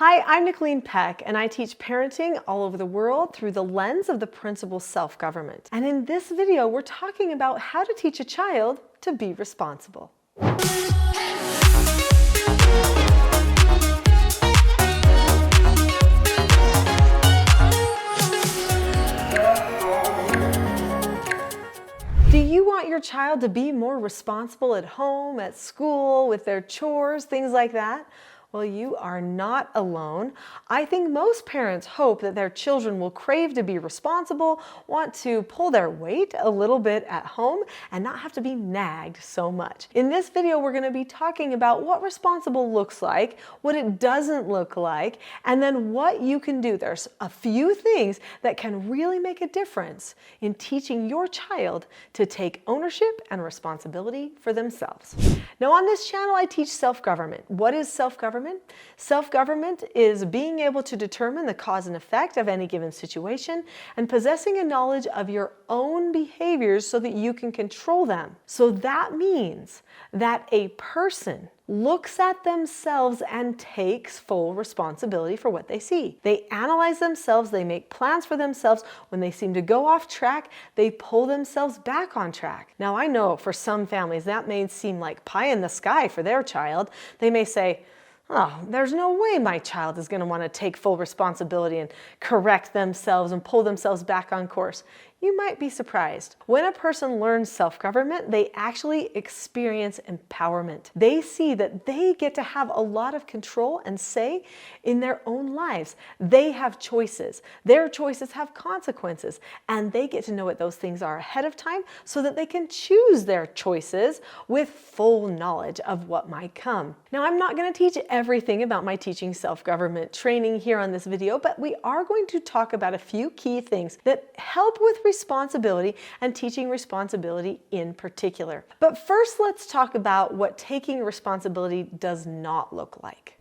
Hi, I'm Nicholeen Peck, and I teach parenting all over the world through the lens of the principle self-government. And in this video, we're talking about how to teach a child to be responsible. Do you want your child to be more responsible at home, at school, with their chores, things like that? Well, you are not alone. I think most parents hope that their children will crave to be responsible, want to pull their weight a little bit at home, and not have to be nagged so much. In this video, we're going to be talking about what responsible looks like, what it doesn't look like, and then what you can do. There's a few things that can really make a difference in teaching your child to take ownership and responsibility for themselves. Now, on this channel, I teach self-government. What is self-government? Self-government is being able to determine the cause and effect of any given situation and possessing a knowledge of your own behaviors so that you can control them. So that means that a person looks at themselves and takes full responsibility for what they see. They analyze themselves, they make plans for themselves. When they seem to go off track, they pull themselves back on track. Now, I know for some families that may seem like pie in the sky for their child. They may say, "Oh, there's no way my child is going to want to take full responsibility and correct themselves and pull themselves back on course." You might be surprised. When a person learns self-government, they actually experience empowerment. They see that they get to have a lot of control and say in their own lives. They have choices. Their choices have consequences, and they get to know what those things are ahead of time so that they can choose their choices with full knowledge of what might come. Now, I'm not going to teach everything about my teaching self-government training here on this video, but we are going to talk about a few key things that help with responsibility and teaching responsibility in particular. But first, let's talk about what taking responsibility does not look like.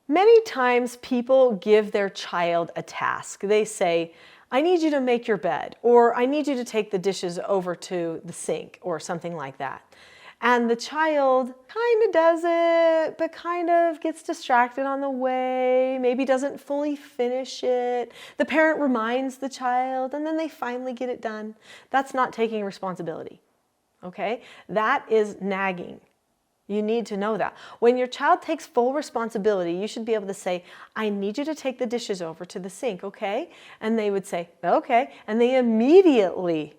Many times people give their child a task. They say, "I need you to make your bed," or "I need you to take the dishes over to the sink," or something like that. And the child kind of does it, but kind of gets distracted on the way, maybe doesn't fully finish it. The parent reminds the child, and then they finally get it done. That's not taking responsibility, okay? That is nagging. You need to know that. When your child takes full responsibility, you should be able to say, "I need you to take the dishes over to the sink, okay?" And they would say, "Okay." And they immediately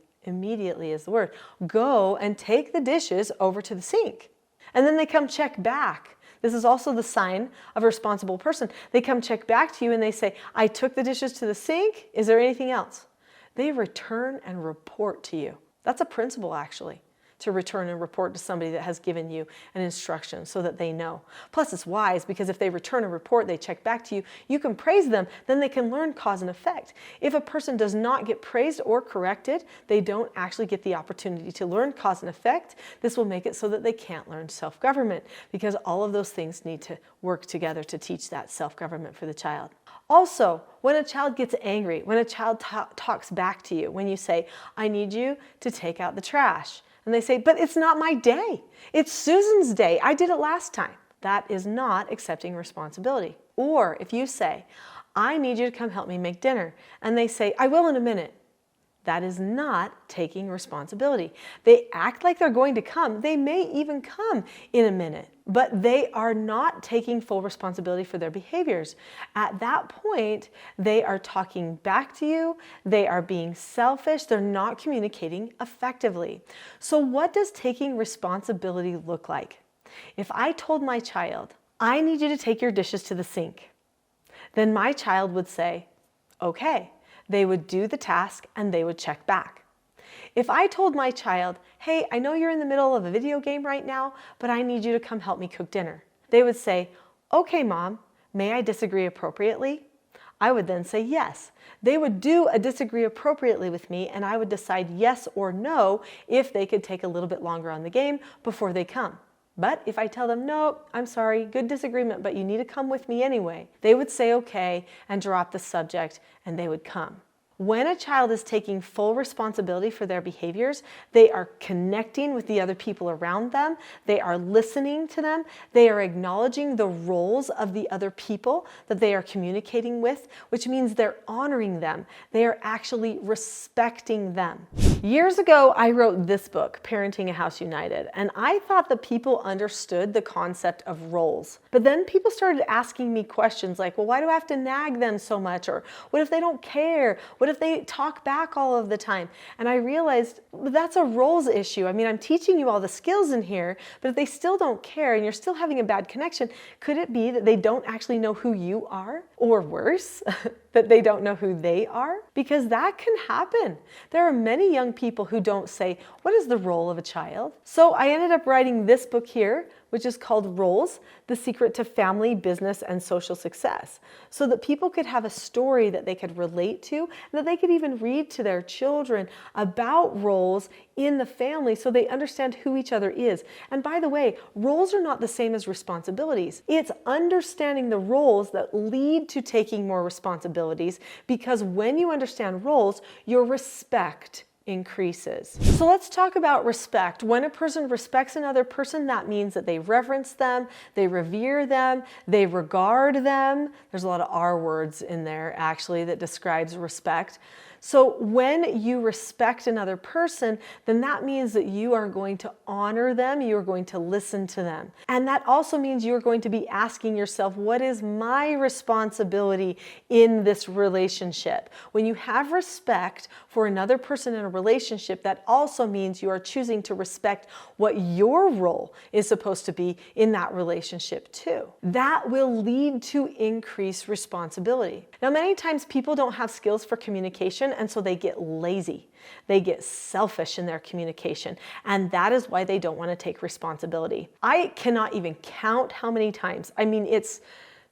is the word, go and take the dishes over to the sink. And then they come check back. This is also the sign of a responsible person. They come check back to you and they say, "I took the dishes to the sink. Is there anything else?" They return and report to you. That's a principle, actually, to return and report to somebody that has given you an instruction so that they know. Plus, it's wise because if they return a report, they check back to you, you can praise them, then they can learn cause and effect. If a person does not get praised or corrected, they don't actually get the opportunity to learn cause and effect. This will make it so that they can't learn self-government because all of those things need to work together to teach that self-government for the child. Also, when a child gets angry, when a child talks back to you, when you say, "I need you to take out the trash," and they say, "But it's not my day. It's Susan's day. I did it last time." That is not accepting responsibility. Or if you say, "I need you to come help me make dinner," and they say, "I will in a minute." That is not taking responsibility. They act like they're going to come. They may even come in a minute, but they are not taking full responsibility for their behaviors. At that point, they are talking back to you. They are being selfish. They're not communicating effectively. So what does taking responsibility look like? If I told my child, "I need you to take your dishes to the sink," then my child would say, "Okay." They would do the task and they would check back. If I told my child, "Hey, I know you're in the middle of a video game right now, but I need you to come help me cook dinner," they would say, "Okay, Mom, may I disagree appropriately?" I would then say yes. They would do a disagree appropriately with me and I would decide yes or no if they could take a little bit longer on the game before they come. But if I tell them, "No, I'm sorry, good disagreement, but you need to come with me anyway," they would say okay and drop the subject and they would come. When a child is taking full responsibility for their behaviors, they are connecting with the other people around them, they are listening to them, they are acknowledging the roles of the other people that they are communicating with, which means they're honoring them. They are actually respecting them. Years ago, I wrote this book, Parenting a House United, and I thought that people understood the concept of roles. But then people started asking me questions like, well, why do I have to nag them so much? Or what if they don't care? What if they talk back all of the time? And I realized that's a roles issue. I mean, I'm teaching you all the skills in here, but if they still don't care and you're still having a bad connection, could it be that they don't actually know who you are? Or worse, that they don't know who they are? Because that can happen. There are many young people who don't say, what is the role of a child? So I ended up writing this book here, which is called Roles: The Secret to Family, Business, and Social Success, so that people could have a story that they could relate to, and that they could even read to their children about roles in the family so they understand who each other is. And by the way, roles are not the same as responsibilities. It's understanding the roles that lead to taking more responsibilities, because when you understand roles, your respect increases. So let's talk about respect. When a person respects another person, that means that they reverence them, they revere them, they regard them. There's a lot of R words in there actually that describes respect. So when you respect another person, then that means that you are going to honor them, you are going to listen to them. And that also means you're going to be asking yourself, what is my responsibility in this relationship? When you have respect for another person in a relationship, that also means you are choosing to respect what your role is supposed to be in that relationship too. That will lead to increased responsibility. Now, many times people don't have skills for communication, and so they get lazy. They get selfish in their communication, and that is why they don't want to take responsibility. I cannot even count how many times. I mean, it's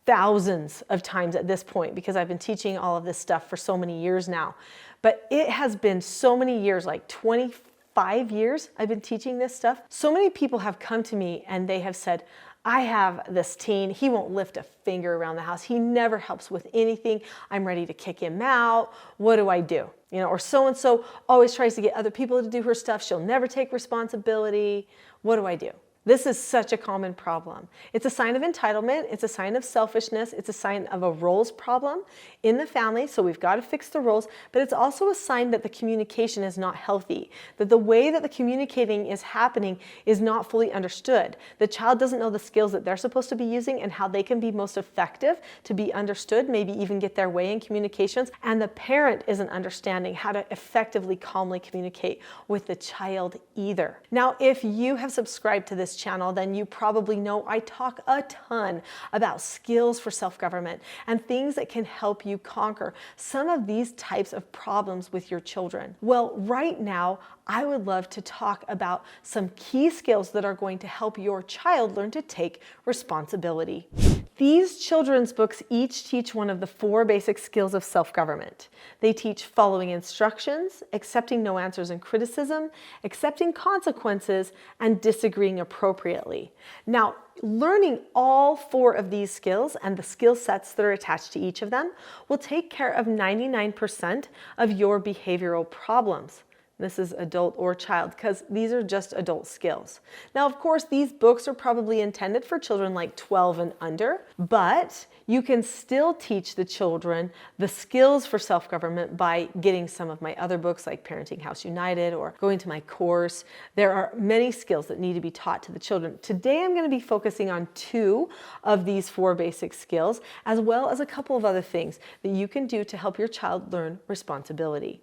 thousands of times at this point, because I've been teaching all of this stuff for so many years now. But it has been so many years, like 25 years I've been teaching this stuff. So many people have come to me and they have said, I have this teen, he won't lift a finger around the house. He never helps with anything. I'm ready to kick him out. What do I do? You know, or so-and-so always tries to get other people to do her stuff. She'll never take responsibility. What do I do? This is such a common problem. It's a sign of entitlement, it's a sign of selfishness, it's a sign of a roles problem in the family, so we've got to fix the roles, but it's also a sign that the communication is not healthy, that the way that the communicating is happening is not fully understood. The child doesn't know the skills that they're supposed to be using and how they can be most effective to be understood, maybe even get their way in communications, and the parent isn't understanding how to effectively, calmly communicate with the child either. Now, if you have subscribed to this channel, then you probably know I talk a ton about skills for self-government and things that can help you conquer some of these types of problems with your children. Well, right now, I would love to talk about some key skills that are going to help your child learn to take responsibility. These children's books each teach one of the 4 basic skills of self-government. They teach following instructions, accepting no answers and criticism, accepting consequences, and disagreeing appropriately. Now, learning all 4 of these skills and the skill sets that are attached to each of them will take care of 99% of your behavioral problems. This is adult or child, because these are just adult skills. Now, of course, these books are probably intended for children like 12 and under, but you can still teach the children the skills for self-government by getting some of my other books like Parenting House United or going to my course. There are many skills that need to be taught to the children. Today, I'm going to be focusing on 2 of these 4 basic skills, as well as a couple of other things that you can do to help your child learn responsibility.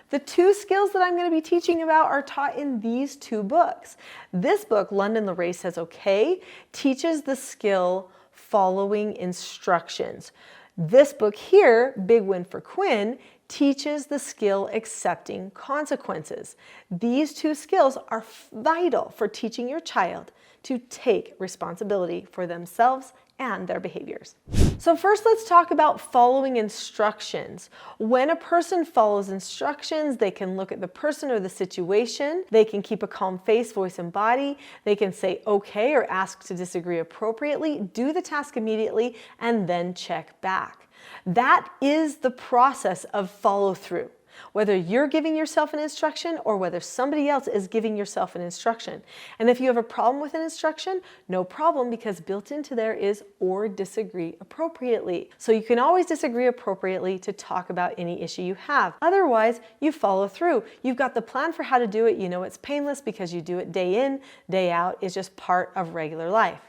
The 2 skills that I'm going to be teaching about are taught in these 2 books. This book, London LaRae Says Okay, teaches the skill following instructions. This book here, Big Win for Quinn, teaches the skill accepting consequences. These 2 skills are vital for teaching your child to take responsibility for themselves and their behaviors. So first, let's talk about following instructions. When a person follows instructions, they can look at the person or the situation. They can keep a calm face, voice, and body. They can say okay or ask to disagree appropriately, do the task immediately, and then check back. That is the process of follow through. Whether you're giving yourself an instruction or whether somebody else is giving yourself an instruction. And if you have a problem with an instruction, no problem, because built into there is or disagree appropriately. So you can always disagree appropriately to talk about any issue you have. Otherwise, you follow through. You've got the plan for how to do it. You know it's painless because you do it day in, day out. It's just part of regular life.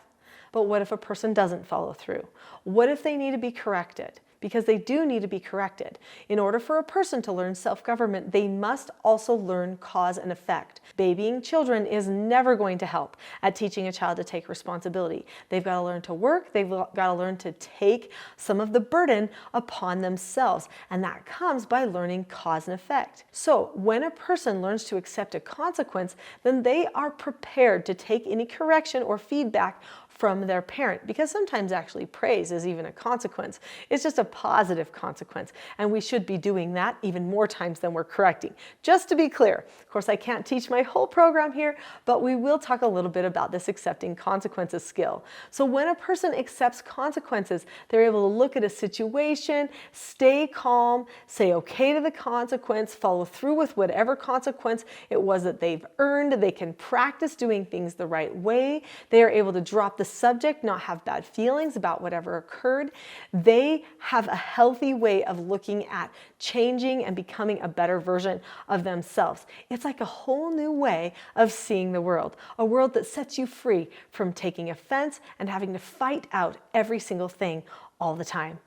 But what if a person doesn't follow through? What if they need to be corrected? Because they do need to be corrected. In order for a person to learn self-government, they must also learn cause and effect. Babying children is never going to help at teaching a child to take responsibility. They've got to learn to work, they've got to learn to take some of the burden upon themselves, and that comes by learning cause and effect. So when a person learns to accept a consequence, then they are prepared to take any correction or feedback from their parent, because sometimes actually praise is even a consequence. It's just a positive consequence, and we should be doing that even more times than we're correcting. Just to be clear, of course I can't teach my whole program here, but we will talk a little bit about this accepting consequences skill. So when a person accepts consequences, they're able to look at a situation, stay calm, say okay to the consequence, follow through with whatever consequence it was that they've earned. They can practice doing things the right way. They are able to drop the subject, not have bad feelings about whatever occurred. They have a healthy way of looking at changing and becoming a better version of themselves. It's like a whole new way of seeing the world, a world that sets you free from taking offense and having to fight out every single thing all the time.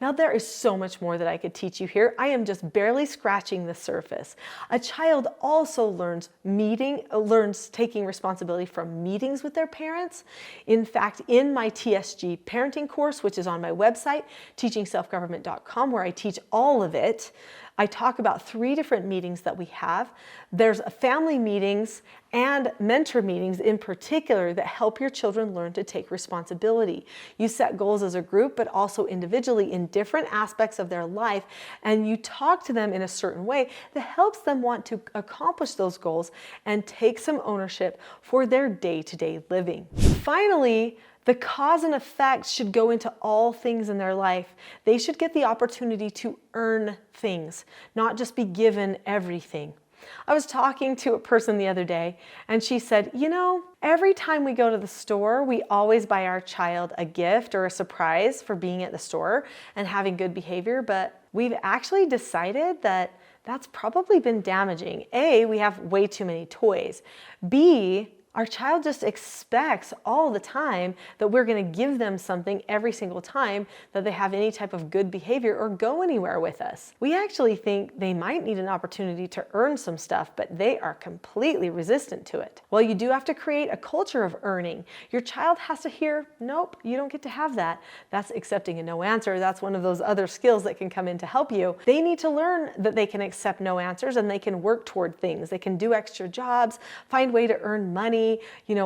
Now, there is so much more that I could teach you here. I am just barely scratching the surface. A child also learns taking responsibility from meetings with their parents. In fact, in my TSG parenting course, which is on my website, teachingselfgovernment.com, where I teach all of it, I talk about 3 different meetings that we have. There's family meetings and mentor meetings in particular that help your children learn to take responsibility. You set goals as a group, but also individually in different aspects of their life, and you talk to them in a certain way that helps them want to accomplish those goals and take some ownership for their day-to-day living. Finally, the cause and effect should go into all things in their life. They should get the opportunity to earn things, not just be given everything. I was talking to a person the other day, and she said, you know, every time we go to the store, we always buy our child a gift or a surprise for being at the store and having good behavior, but we've actually decided that that's probably been damaging. A, we have way too many toys. B, our child just expects all the time that we're going to give them something every single time that they have any type of good behavior or go anywhere with us. We actually think they might need an opportunity to earn some stuff, but they are completely resistant to it. Well, you do have to create a culture of earning. Your child has to hear, nope, you don't get to have that. That's accepting a no answer. That's one of those other skills that can come in to help you. They need to learn that they can accept no answers and they can work toward things. They can do extra jobs, find a way to earn money,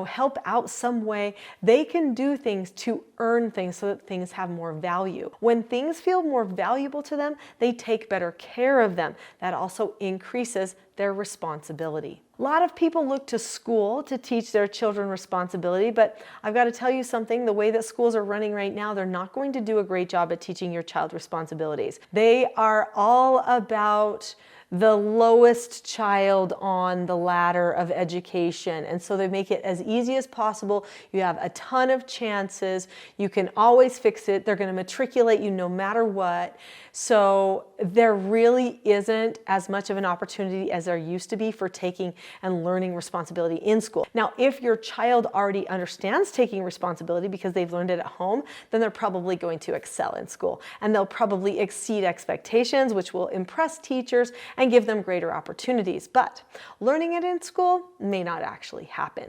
help out some way. They can do things to earn things so that things have more value. When things feel more valuable to them, they take better care of them. That also increases their responsibility. A lot of people look to school to teach their children responsibility, but I've got to tell you something, the way that schools are running right now, they're not going to do a great job at teaching your child responsibilities. They are all about the lowest child on the ladder of education. And so they make it as easy as possible. You have a ton of chances. You can always fix it. They're going to matriculate you no matter what. So there really isn't as much of an opportunity as there used to be for taking and learning responsibility in school. Now, if your child already understands taking responsibility because they've learned it at home, then they're probably going to excel in school. And they'll probably exceed expectations, which will impress teachers and give them greater opportunities. But learning it in school may not actually happen.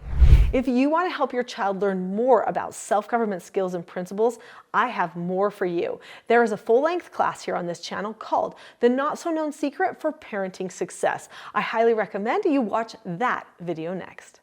If you want to help your child learn more about self-government skills and principles, I have more for you. There is a full-length class here on this channel called The Not-So-Known Secret for Parenting Success. I highly recommend you watch that video next.